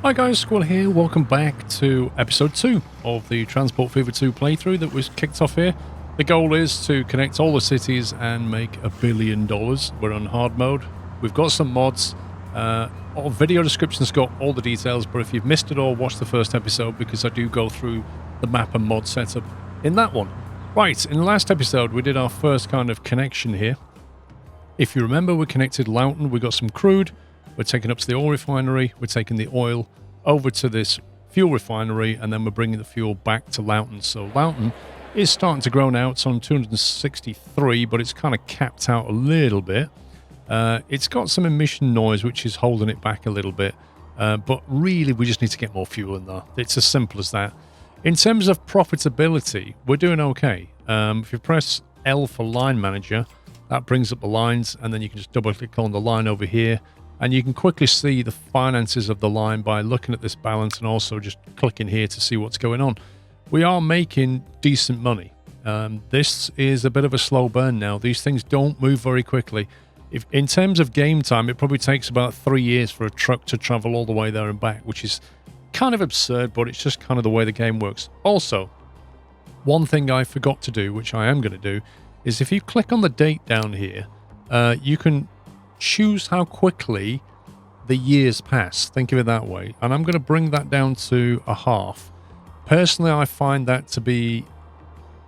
Hi guys, Squall here. Welcome back to episode 2 of the Transport Fever 2 playthrough that was kicked off here. The goal is to connect all the cities and make $1 billion. We're on hard mode. We've got some mods. Our video description's got all the details, but if you've missed it all, watch the first episode because I do go through the map and mod setup in that one. Right, in the last episode we did our first kind of connection here. If you remember, we connected Loughton, we got some crude. We're taking up to the oil refinery, we're taking the oil over to this fuel refinery, and then we're bringing the fuel back to Loughton. So Loughton is starting to grow now. It's on 263, but it's kind of capped out a little bit. It's got some emission noise, which is holding it back a little bit. But really, we just need to get more fuel in there. It's as simple as that. In terms of profitability, we're doing okay. If you press L for line manager, that brings up the lines, and then you can just double click on the line over here. And you can quickly see the finances of the line by looking at this balance and also just clicking here to see what's going on. We are making decent money. This is a bit of a slow burn now. These things don't move very quickly. If in terms of game time, it probably takes about 3 years for a truck to travel all the way there and back, which is kind of absurd, but it's just kind of the way the game works. Also, one thing I forgot to do, which I am going to do, is if you click on the date down here, you can choose how quickly the years pass. Think of it that way. And I'm going to bring that down to a half. Personally, I find that to be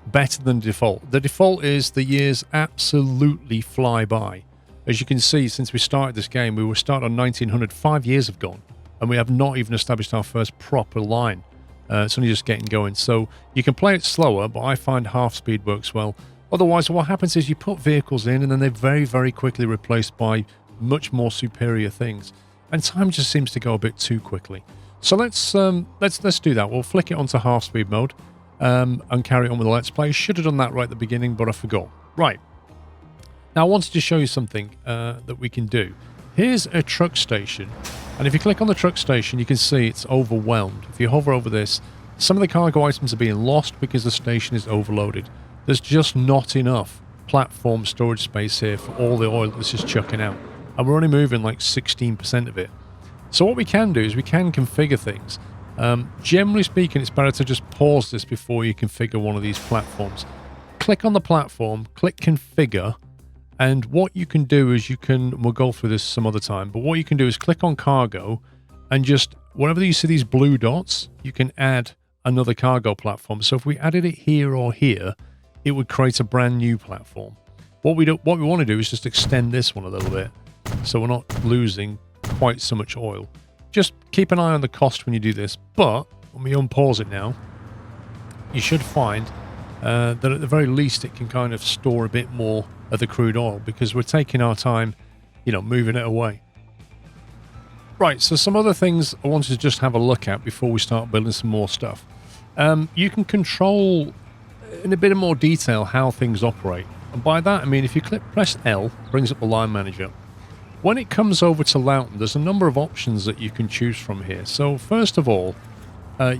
better than default. The default is the years absolutely fly by. As you can see, since we started this game, we were started on 1900. 5 years have gone, and we have not even established our first proper line. It's only just getting going. So you can play it slower, but I find half speed works well. Otherwise, what happens is you put vehicles in and then they're very, very quickly replaced by much more superior things. And time just seems to go a bit too quickly. So let's do that. We'll flick it onto half speed mode and carry on with the Let's Play. Should have done that right at the beginning, but I forgot. Right. Now, I wanted to show you something that we can do. Here's a truck station. And if you click on the truck station, you can see it's overwhelmed. If you hover over this, some of the cargo items are being lost because the station is overloaded. There's just not enough platform storage space here for all the oil that's just chucking out. And we're only moving like 16% of it. So what we can do is we can configure things. Generally speaking, it's better to just pause this before you configure one of these platforms. Click on the platform, click configure, and what you can do is we'll go through this some other time, but what you can do is click on cargo and just, wherever you see these blue dots, you can add another cargo platform. So if we added it here or here, it would create a brand new platform. What we want to do is just extend this one a little bit so we're not losing quite so much oil. Just keep an eye on the cost when you do this, but when we unpause it now, you should find that at the very least it can kind of store a bit more of the crude oil because we're taking our time, moving it away. Right, so some other things I wanted to just have a look at before we start building some more stuff. You can control in a bit of more detail how things operate, and by that I mean if you press L, brings up the line manager. When it comes over to Loughton, there's a number of options that you can choose from here. So first of all,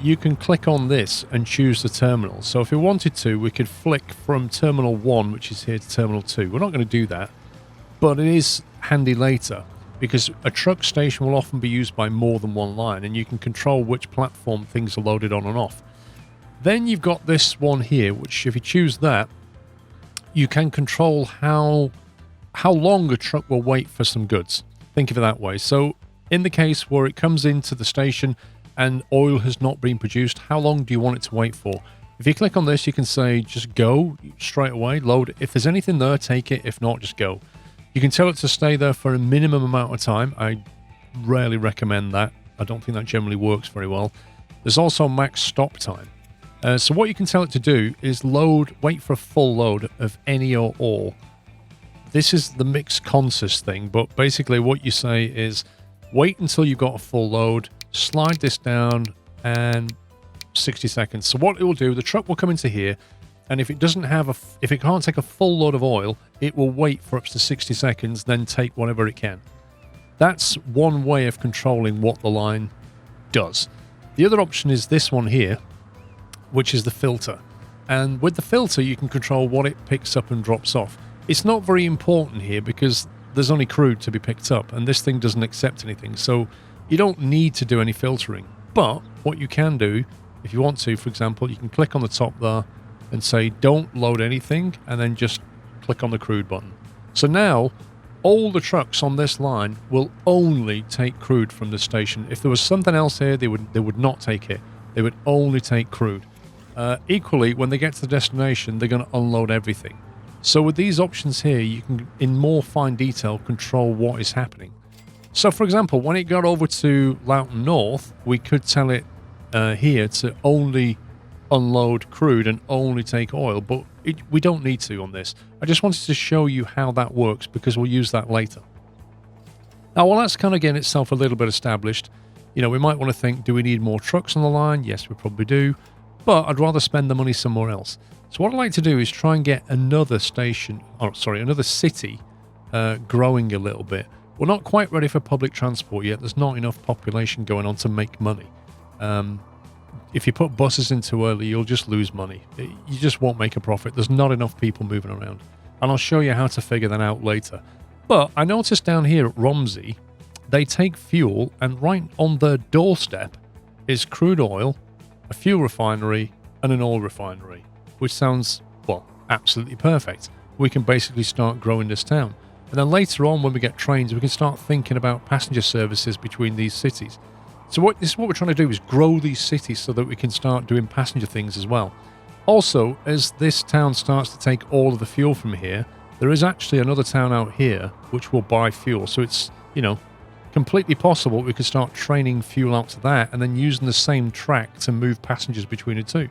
you can click on this and choose the terminal. So if we wanted to, we could flick from terminal 1, which is here, to terminal 2. We're not going to do that, but it is handy later because a truck station will often be used by more than one line, and you can control which platform things are loaded on and off. Then you've got this one here, which if you choose that, you can control how long a truck will wait for some goods. Think of it that way. So in the case where it comes into the station and oil has not been produced, how long do you want it to wait for? If you click on this, you can say just go straight away, load. If there's anything there, take it. If not, just go. You can tell it to stay there for a minimum amount of time. I rarely recommend that. I don't think that generally works very well. There's also max stop time. So what you can tell it to do is wait for a full load of any or all. This is the mixed consist thing, but basically what you say is wait until you've got a full load, slide this down, and 60 seconds. So what it will do, the truck will come into here, and if it can't take a full load of oil, it will wait for up to 60 seconds, then take whatever it can. That's one way of controlling what the line does. The other option is this one here, which is the filter. And with the filter, you can control what it picks up and drops off. It's not very important here because there's only crude to be picked up, and this thing doesn't accept anything. So You don't need to do any filtering, but what you can do, if you want to, for example, you can click on the top there and say, don't load anything, and then just click on the crude button. So now, all the trucks on this line will only take crude from the station. If there was something else here, they would not take it. They would only take crude. Equally, when they get to the destination, they're going to unload everything. So with these options here, you can, in more fine detail, control what is happening. So, for example, when it got over to Loughton North, we could tell it here to only unload crude and only take oil, but we don't need to on this. I just wanted to show you how that works because we'll use that later. Now, while that's kind of getting itself a little bit established, you know, we might want to think, do we need more trucks on the line? Yes, we probably do, but I'd rather spend the money somewhere else. So what I'd like to do is try and get another station, another city growing a little bit. We're not quite ready for public transport yet. There's not enough population going on to make money. If you put buses in too early, you'll just lose money. You just won't make a profit. There's not enough people moving around. And I'll show you how to figure that out later. But I noticed down here at Romsey, they take fuel, and right on their doorstep is crude oil, a fuel refinery, and an oil refinery, which sounds, well, absolutely perfect. We can basically start growing this town. And then later on, when we get trains, we can start thinking about passenger services between these cities. So this is what we're trying to do, is grow these cities so that we can start doing passenger things as well. Also, as this town starts to take all of the fuel from here, there is actually another town out here which will buy fuel. So it's, you know, completely possible we could start training fuel out to that and then using the same track to move passengers between the two.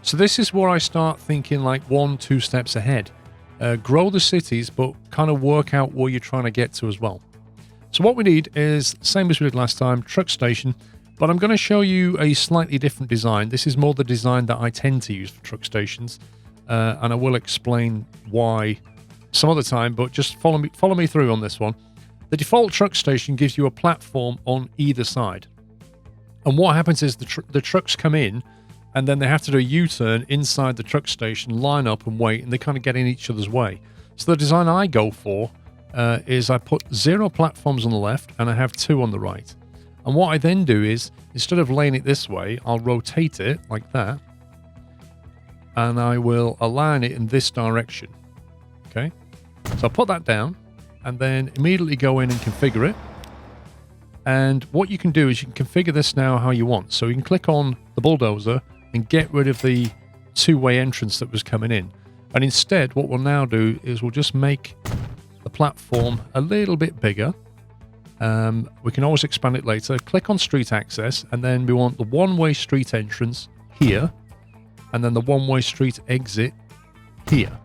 So this is where I start thinking like 1-2 steps ahead. Grow the cities, but kind of work out where you're trying to get to as well. So what we need is, same as we did last time, truck station, but I'm going to show you a slightly different design. This is more the design that I tend to use for truck stations, and I will explain why some other time, but just follow me through on this one. The default truck station gives you a platform on either side. And what happens is the trucks come in, and then they have to do a U-turn inside the truck station, line up and wait, and they kind of get in each other's way. So the design I go for is I put 0 platforms on the left and I have 2 on the right. And what I then do is, instead of laying it this way, I'll rotate it like that, and I will align it in this direction. Okay, so I'll put that down and then immediately go in and configure it. And what you can do is you can configure this now how you want. So you can click on the bulldozer and get rid of the two-way entrance that was coming in. And instead, what we'll now do is we'll just make the platform a little bit bigger. We can always expand it later. Click on street access, and then we want the one-way street entrance here, and then the one-way street exit here.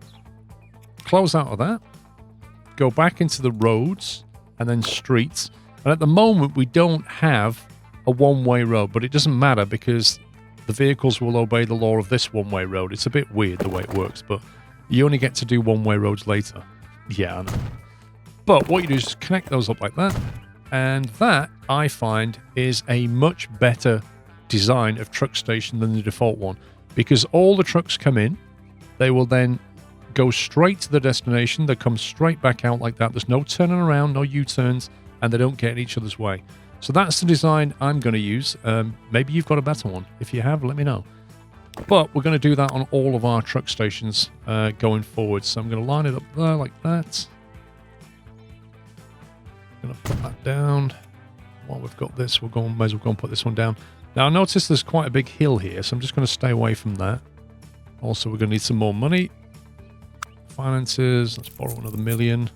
Close out of that. Go back into the roads, and then streets. And at the moment, we don't have a one-way road, but it doesn't matter because the vehicles will obey the law of this one-way road. It's a bit weird the way it works, but you only get to do one-way roads later. Yeah, I know. But what you do is connect those up like that, and that, I find, is a much better design of truck station than the default one, because all the trucks come in, they will then go straight to the destination, they come straight back out like that. There's no turning around, no U-turns, and they don't get in each other's way. So that's the design I'm going to use. Maybe you've got a better one. If you have, let me know. But we're going to do that on all of our truck stations going forward. So I'm going to line it up there like that. I'm going to put that down. While we've got this, may as well go and put this one down. Now, I notice there's quite a big hill here, so I'm just going to stay away from that. Also, we're going to need some more money. Finances, let's borrow another 1 million.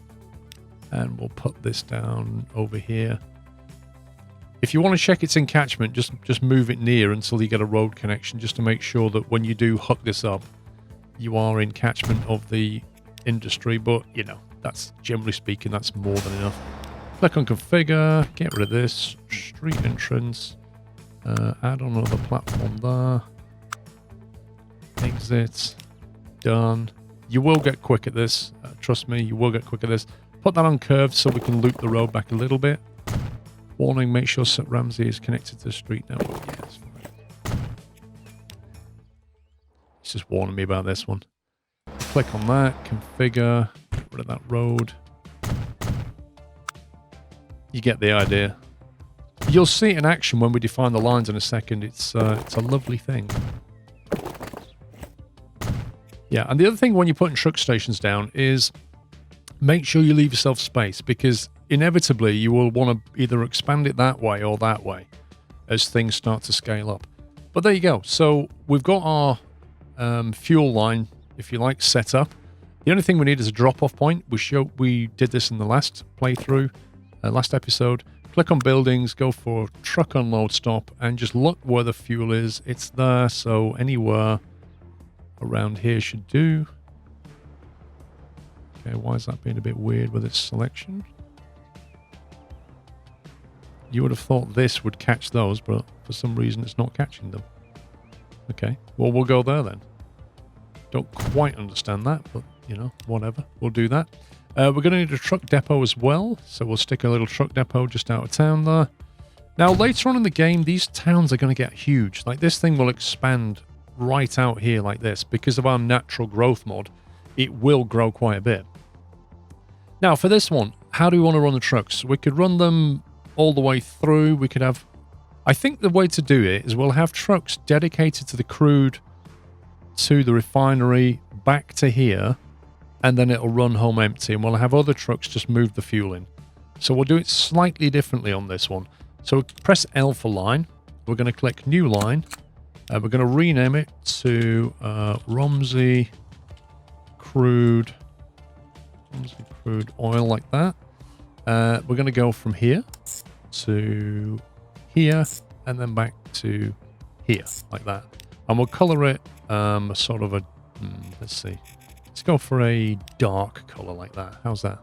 And we'll put this down over here. If you want to check its encatchment, just move it near until you get a road connection, just to make sure that when you do hook this up, you are in catchment of the industry. But, you know, that's generally speaking, that's more than enough. Click on configure, get rid of this, street entrance, add on another platform there, exit, done. You will get quick at this, trust me, you will get quick at this. Put that on curved so we can loop the road back a little bit. Warning, make sure Romsey is connected to the street network. Yeah, that's fine. It's just warning me about this one. Click on that, configure, get rid of that road. You get the idea. You'll see it in action when we define the lines in a second. It's a lovely thing. Yeah, and the other thing when you're putting truck stations down is make sure you leave yourself space, because inevitably you will want to either expand it that way or that way as things start to scale up. But there you go. So we've got our fuel line, if you like, set up. The only thing we need is a drop-off point. We did this in the last playthrough, last episode. Click on buildings, go for truck unload stop, and just look where the fuel is. It's there, so anywhere around here should do. Okay, why is that being a bit weird with its selection? You would have thought this would catch those, but for some reason it's not catching them. Okay, well, we'll go there then. Don't quite understand that, but, you know, whatever. We'll do that. We're going to need a truck depot as well, so we'll stick a little truck depot just out of town there. Now, later on in the game, these towns are going to get huge. Like, this thing will expand right out here like this. Because of our natural growth mod, it will grow quite a bit. Now, for this one, how do we want to run the trucks? We could run them all the way through. We could have... I think the way to do it is we'll have trucks dedicated to the crude, to the refinery, back to here, and then it'll run home empty, and we'll have other trucks just move the fuel in. So we'll do it slightly differently on this one. So press L for line. We're going to click New Line. We're going to rename it to Romsey Crude Oil, like that. We're going to go from here to here, and then back to here, like that. And we'll color it sort of a... let's see. Let's go for a dark color like that. How's that?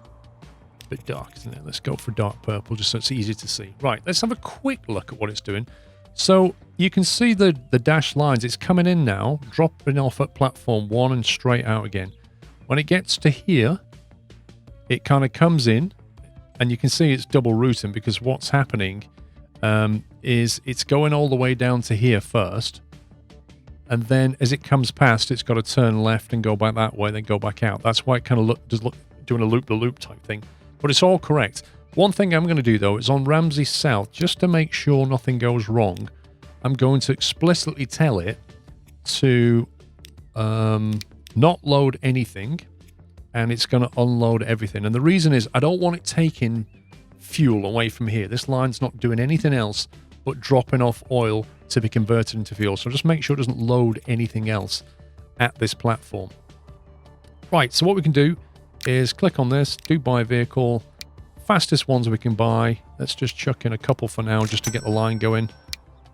A bit dark, isn't it? Let's go for dark purple, just so it's easy to see. Right, let's have a quick look at what it's doing. So you can see the dashed lines. It's coming in now, dropping off at platform 1 and straight out again. When it gets to here, it kind of comes in, and you can see it's double routing, because what's happening is it's going all the way down to here first, and then as it comes past, it's got to turn left and go back that way, then go back out. That's why it kind of does look doing a loop-the-loop type thing. But it's all correct. One thing I'm going to do, though, is on Romsey South, just to make sure nothing goes wrong, I'm going to explicitly tell it to not load anything, and it's going to unload everything. And the reason is I don't want it taking fuel away from here. This line's not doing anything else but dropping off oil to be converted into fuel. So just make sure it doesn't load anything else at this platform. Right, so what we can do is click on this, do buy vehicle, fastest ones we can buy. Let's just chuck in a couple for now just to get the line going.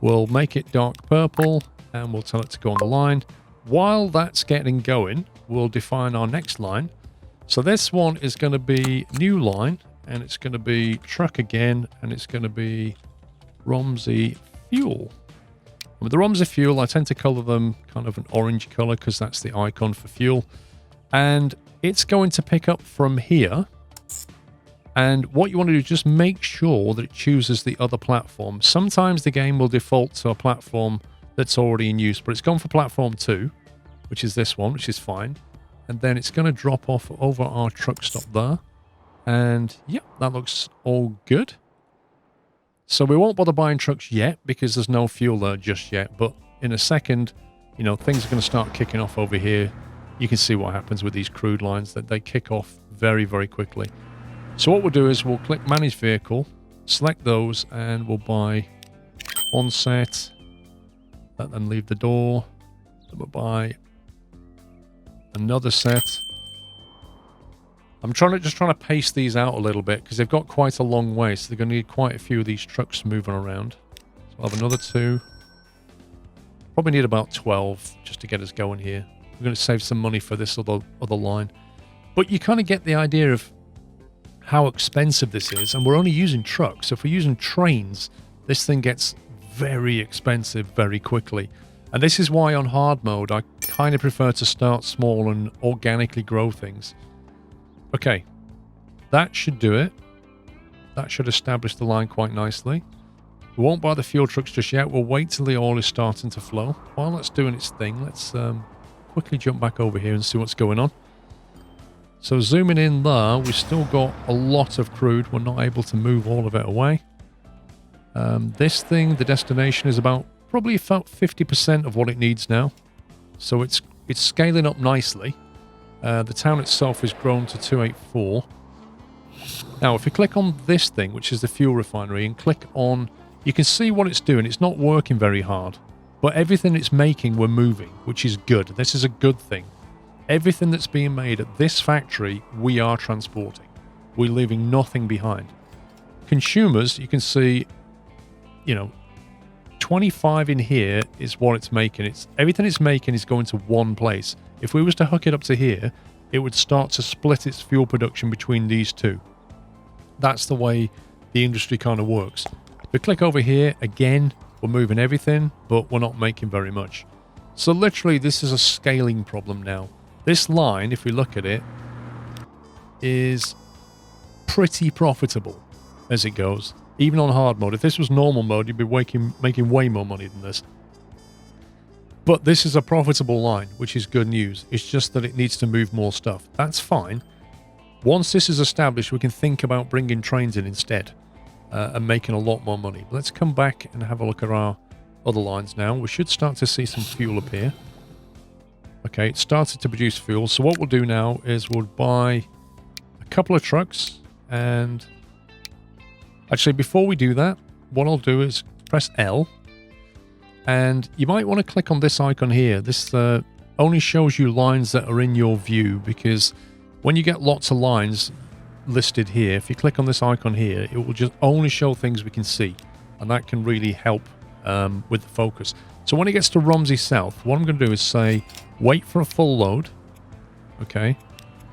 We'll make it dark purple, and we'll tell it to go on the line. While that's getting going, we'll define our next line. So this one is going to be new line, and it's going to be truck again, and it's going to be Romsey fuel. With the Romsey fuel, I tend to color them kind of an orange color because that's the icon for fuel. And it's going to pick up from here. And what you want to do is just make sure that it chooses the other platform. Sometimes the game will default to a platform that's already in use, but it's gone for platform 2, which is this one, which is fine. And then it's going to drop off over our truck stop there. And yeah, that looks all good. So we won't bother buying trucks yet because there's no fuel there just yet. But in a second, you know, things are going to start kicking off over here. You can see what happens with these crude lines, that they kick off very, very quickly. So what we'll do is we'll click Manage Vehicle, select those, and we'll buy one set. Then leave the door. Then we'll buy another set. I'm just trying to pace these out a little bit because they've got quite a long way, so they're going to need quite a few of these trucks moving around. So I'll have another 2. Probably need about 12 just to get us going here. We're going to save some money for this other line. But you kind of get the idea of how expensive this is, and we're only using trucks. So if we're using trains, this thing gets very expensive very quickly. And this is why on hard mode, I kind of prefer to start small and organically grow things. Okay, that should do it. That should establish the line quite nicely. We won't buy the fuel trucks just yet. We'll wait till the oil is starting to flow. While that's doing its thing, let's quickly jump back over here and see what's going on. So zooming in there, we've still got a lot of crude. We're not able to move all of it away. This thing, the destination, is probably about 50% of what it needs now. So it's scaling up nicely. The town itself is grown to 284. Now, if you click on this thing, which is the fuel refinery, and click on, you can see what it's doing. It's not working very hard, but everything it's making, we're moving, which is good. This is a good thing. Everything that's being made at this factory, we are transporting. We're leaving nothing behind. Consumers, you can see, 25 in here is what it's making. Everything it's making is going to one place. If we was to hook it up to here, it would start to split its fuel production between these two. That's the way the industry kind of works. If we click over here, again, we're moving everything, but we're not making very much. So literally, this is a scaling problem now. This line, if we look at it, is pretty profitable as it goes. Even on hard mode. If this was normal mode, you'd be making way more money than this. But this is a profitable line, which is good news. It's just that it needs to move more stuff. That's fine. Once this is established, we can think about bringing trains in instead and making a lot more money. Let's come back and have a look at our other lines now. We should start to see some fuel appear. Okay, it started to produce fuel. So what we'll do now is we'll buy a couple of trucks. And actually, before we do that, what I'll do is press L. And you might want to click on this icon here. This only shows you lines that are in your view, because when you get lots of lines listed here, if you click on this icon here, it will just only show things we can see. And that can really help with the focus. So when it gets to Romsey South, what I'm going to do is say, wait for a full load. Okay.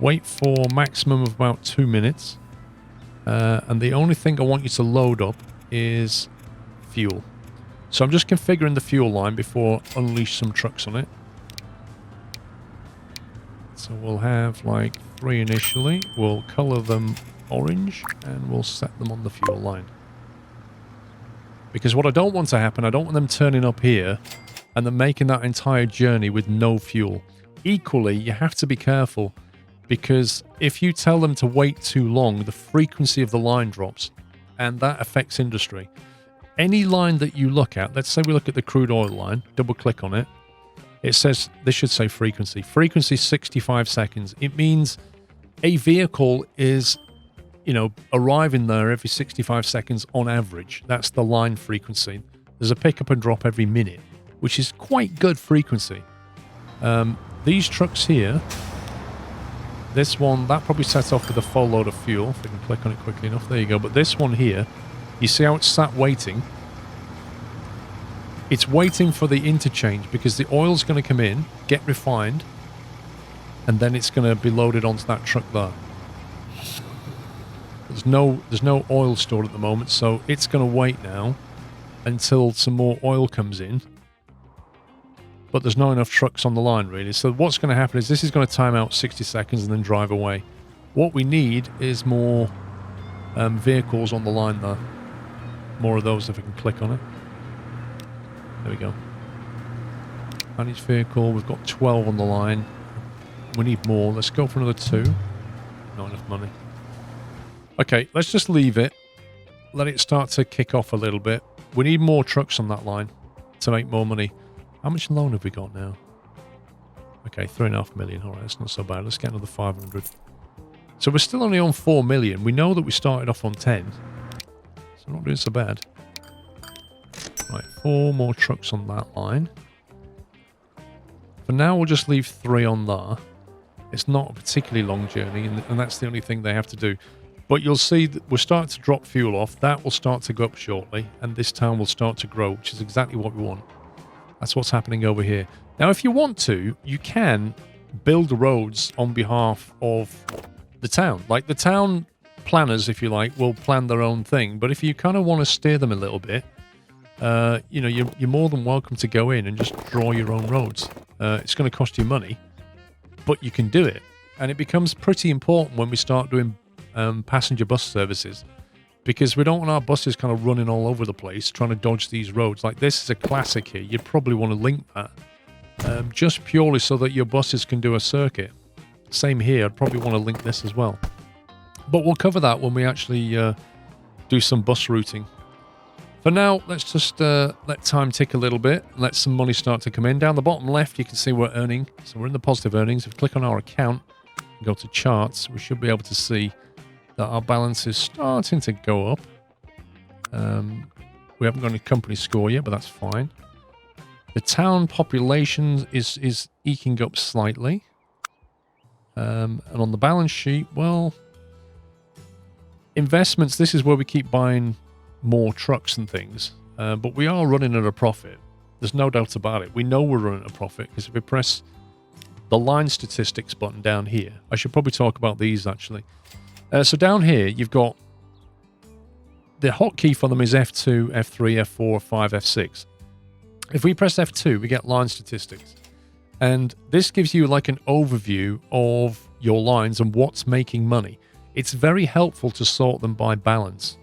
Wait for maximum of about 2 minutes. And the only thing I want you to load up is fuel. So I'm just configuring the fuel line before I unleash some trucks on it. So we'll have like 3 initially. We'll color them orange and we'll set them on the fuel line. Because what I don't want to happen, I don't want them turning up here and then making that entire journey with no fuel. Equally, you have to be careful, because if you tell them to wait too long, the frequency of the line drops, and that affects industry. Any line that you look at, let's say we look at the crude oil line, double click on it. It says, this should say frequency. Frequency 65 seconds. It means a vehicle is, arriving there every 65 seconds on average. That's the line frequency. There's a pickup and drop every minute, which is quite good frequency. These trucks here, this one, that probably set off with a full load of fuel. If I can click on it quickly enough. There you go. But this one here, you see how it's sat waiting? It's waiting for the interchange because the oil's going to come in, get refined, and then it's going to be loaded onto that truck there. There's no oil stored at the moment, so it's going to wait now until some more oil comes in. But there's not enough trucks on the line, really. So what's going to happen is this is going to time out 60 seconds and then drive away. What we need is more vehicles on the line there. More of those if I can click on it. There we go. Managed vehicle. We've got 12 on the line. We need more. Let's go for another 2. Not enough money. Okay, let's just leave it. Let it start to kick off a little bit. We need more trucks on that line to make more money. How much loan have we got now? Okay, 3.5 million. All right, that's not so bad. Let's get another 500. So we're still only on 4 million. We know that we started off on 10. So we're not doing so bad. Right, 4 more trucks on that line. For now, we'll just leave 3 on there. It's not a particularly long journey, and that's the only thing they have to do. But you'll see that we're starting to drop fuel off. That will start to go up shortly, and this town will start to grow, which is exactly what we want. That's what's happening over here. Now, if you want to, you can build roads on behalf of the town. Like, the town planners, if you like, will plan their own thing. But if you kind of want to steer them a little bit, you're more than welcome to go in and just draw your own roads. It's going to cost you money, but you can do it. And it becomes pretty important when we start doing passenger bus services, because we don't want our buses kind of running all over the place trying to dodge these roads. Like, this is a classic here. You'd probably want to link that just purely so that your buses can do a circuit. Same here. I'd probably want to link this as well. But we'll cover that when we actually do some bus routing. For now, let's just let time tick a little bit. Let some money start to come in. Down the bottom left, you can see we're earning. So we're in the positive earnings. If we click on our account and go to charts, we should be able to see that our balance is starting to go up. We haven't got any company score yet, but that's fine. The town population is eking up slightly. And on the balance sheet, well, investments, this is where we keep buying more trucks and things. But we are running at a profit. There's no doubt about it. We know we're running at a profit because if we press the line statistics button down here, I should probably talk about these actually. So down here, you've got the hotkey for them is F2, F3, F4, F5, F6. If we press F2, we get line statistics. And this gives you like an overview of your lines and what's making money. It's very helpful to sort them by balance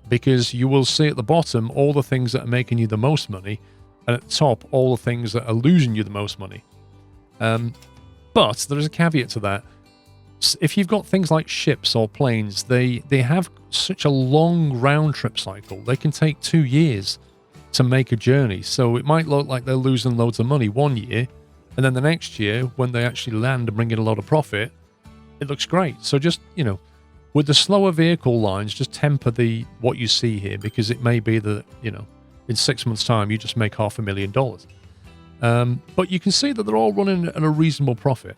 because you will see at the bottom all the things that are making you the most money and at the top all the things that are losing you the most money. But there is a caveat to that. If you've got things like ships or planes, they have such a long round trip cycle. They can take 2 years to make a journey. So it might look like they're losing loads of money one year, and then the next year, when they actually land and bring in a lot of profit, it looks great. So just, with the slower vehicle lines, just temper what you see here, because it may be that, in 6 months' time, you just make $500,000. But you can see that they're all running at a reasonable profit.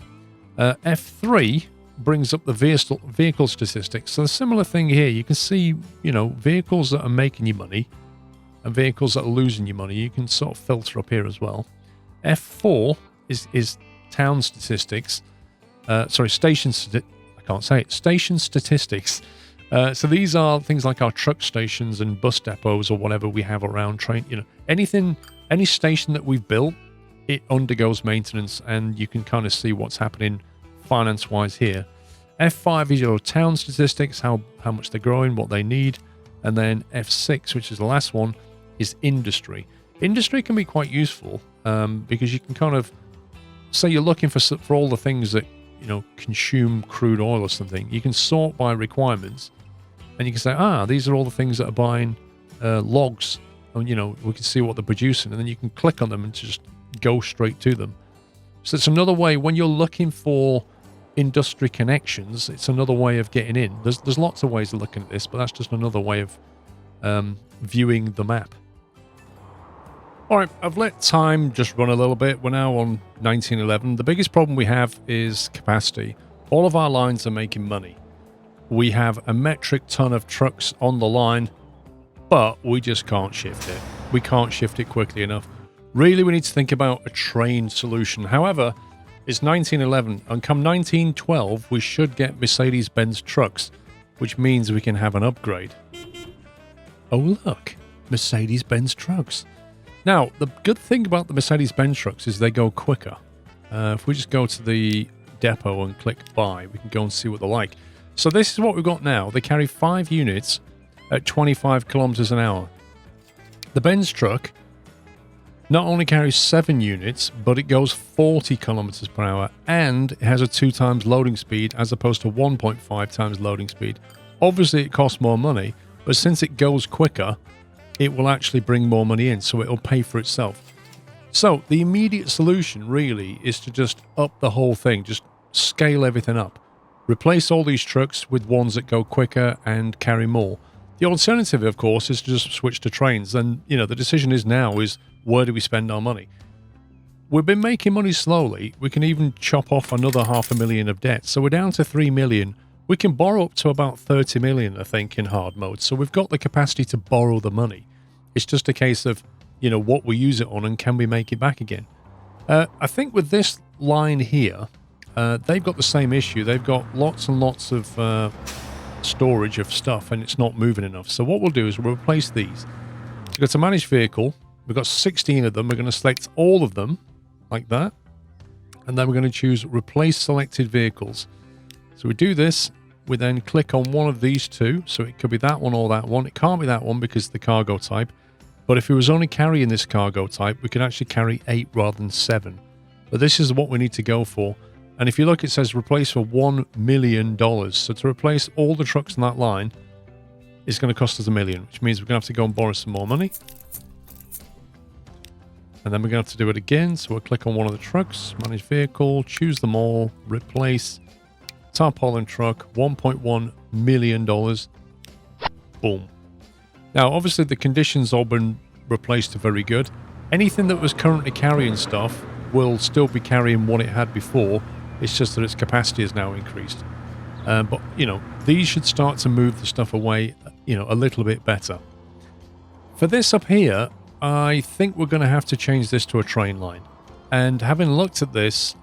F3 brings up the vehicle statistics. So a similar thing here. You can see, vehicles that are making you money and vehicles that are losing you money. You can sort of filter up here as well. F4 is town statistics. Station statistics. So these are things like our truck stations and bus depots or whatever we have around train. Any station that we've built, it undergoes maintenance, and you can kind of see what's happening finance-wise here. F5 is your town statistics, how much they're growing, what they need. And then F6, which is the last one, is industry. Industry can be quite useful because you can kind of say you're looking for all the things that, consume crude oil or something. You can sort by requirements, and you can say, these are all the things that are buying logs. And, we can see what they're producing, and then you can click on them and just go straight to them. So it's another way when you're looking for industry connections. It's another way of getting in. There's lots of ways of looking at this, but that's just another way of viewing the map. All right, I've let time just run a little bit. We're now on 1911. The biggest problem we have is capacity. All of our lines are making money. We have a metric ton of trucks on the line, but we just can't shift it. We can't shift it quickly enough. Really, we need to think about a train solution. However, it's 1911, and come 1912, we should get Mercedes-Benz trucks, which means we can have an upgrade. Oh, look, Mercedes-Benz trucks. Now, the good thing about the Mercedes-Benz trucks is they go quicker. If we just go to the depot and click buy, we can go and see what they're like. So this is what we've got now. They carry 5 units at 25 kilometers an hour. The Benz truck not only carries 7 units, but it goes 40 kilometers per hour, and it has a 2 times loading speed as opposed to 1.5 times loading speed. Obviously, it costs more money, but since it goes quicker, it will actually bring more money in, so it'll pay for itself. So the immediate solution really is to just up the whole thing, just scale everything up. Replace all these trucks with ones that go quicker and carry more. The alternative, of course, is to just switch to trains. And, the decision is now is where do we spend our money? We've been making money slowly. We can even chop off another $500,000 of debt. So we're down to 3 million. We can borrow up to about 30 million, I think, in hard mode. So we've got the capacity to borrow the money. It's just a case of, what we use it on and can we make it back again? I think with this line here, they've got the same issue. They've got lots and lots of storage of stuff and it's not moving enough. So what we'll do is we'll replace these. So go to manage vehicle. We've got 16 of them. We're going to select all of them like that. And then we're going to choose replace selected vehicles. So we do this. We then click on one of these two. So it could be that one or that one. It can't be that one because of the cargo type. But if it was only carrying this cargo type, we could actually carry 8 rather than 7. But this is what we need to go for. And if you look, it says replace for $1 million. So to replace all the trucks in that line, is going to cost us $1 million, which means we're going to have to go and borrow some more money. And then we're going to have to do it again. So we'll click on one of the trucks, manage vehicle, choose them all, replace, tarpaulin truck, $1.1 million. Boom. Now, obviously, the conditions all been replaced to very good. Anything that was currently carrying stuff will still be carrying what it had before. It's just that its capacity is now increased. But, you know, these should start to move the stuff away, you know, a little bit better. For this up here, I think we're going to have to change this to a train line. And having looked at this,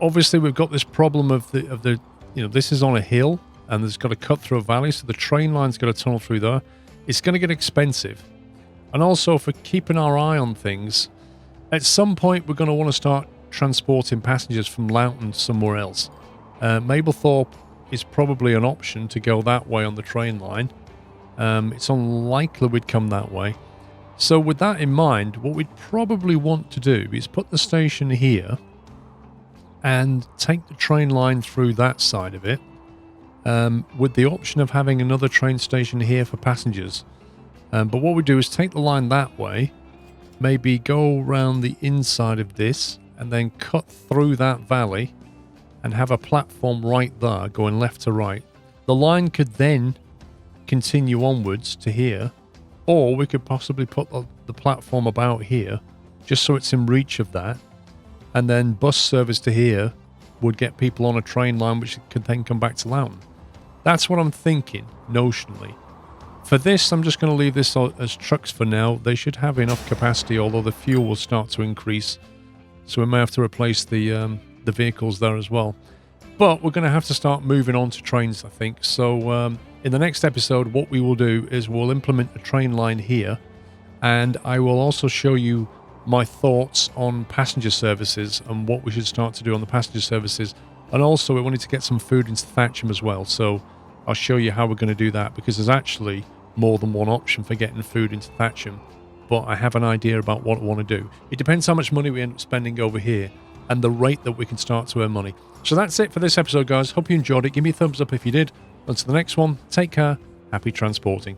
obviously we've got this problem of the you know, this is on a hill and there's got to cut through a valley, so the train line's got to tunnel through there. It's going to get expensive. And also for keeping our eye on things, at some point we're going to want to start transporting passengers from Loughton somewhere else. Mablethorpe is probably an option to go that way on the train line. It's unlikely we'd come that way. So with that in mind, what we'd probably want to do is put the station here and take the train line through that side of it, with the option of having another train station here for passengers. But what we do is take the line that way, maybe go around the inside of this, and then cut through that valley and have a platform right there going left to right. The line could then continue onwards to here, or we could possibly put the platform about here just so it's in reach of that, and then bus service to here would get people on a train line which could then come back to Loughton. That's what I'm thinking notionally. For this, I'm just going to leave this as trucks for now. They should have enough capacity, although the fuel will start to increase, so we may have to replace the vehicles there as well. But we're going to have to start moving on to trains, I think. So in the next episode, what we will do is we'll implement a train line here, and I will also show you my thoughts on passenger services and what we should start to do on the passenger services. And also we wanted to get some food into Thatcham as well, so I'll show you how we're going to do that, because there's actually more than one option for getting food into Thatcham, but I have an idea about what I want to do. It depends how much money we end up spending over here and the rate that we can start to earn money. So that's it for this episode, guys. Hope you enjoyed it. Give me a thumbs up if you did. Until the next one, take care. Happy transporting.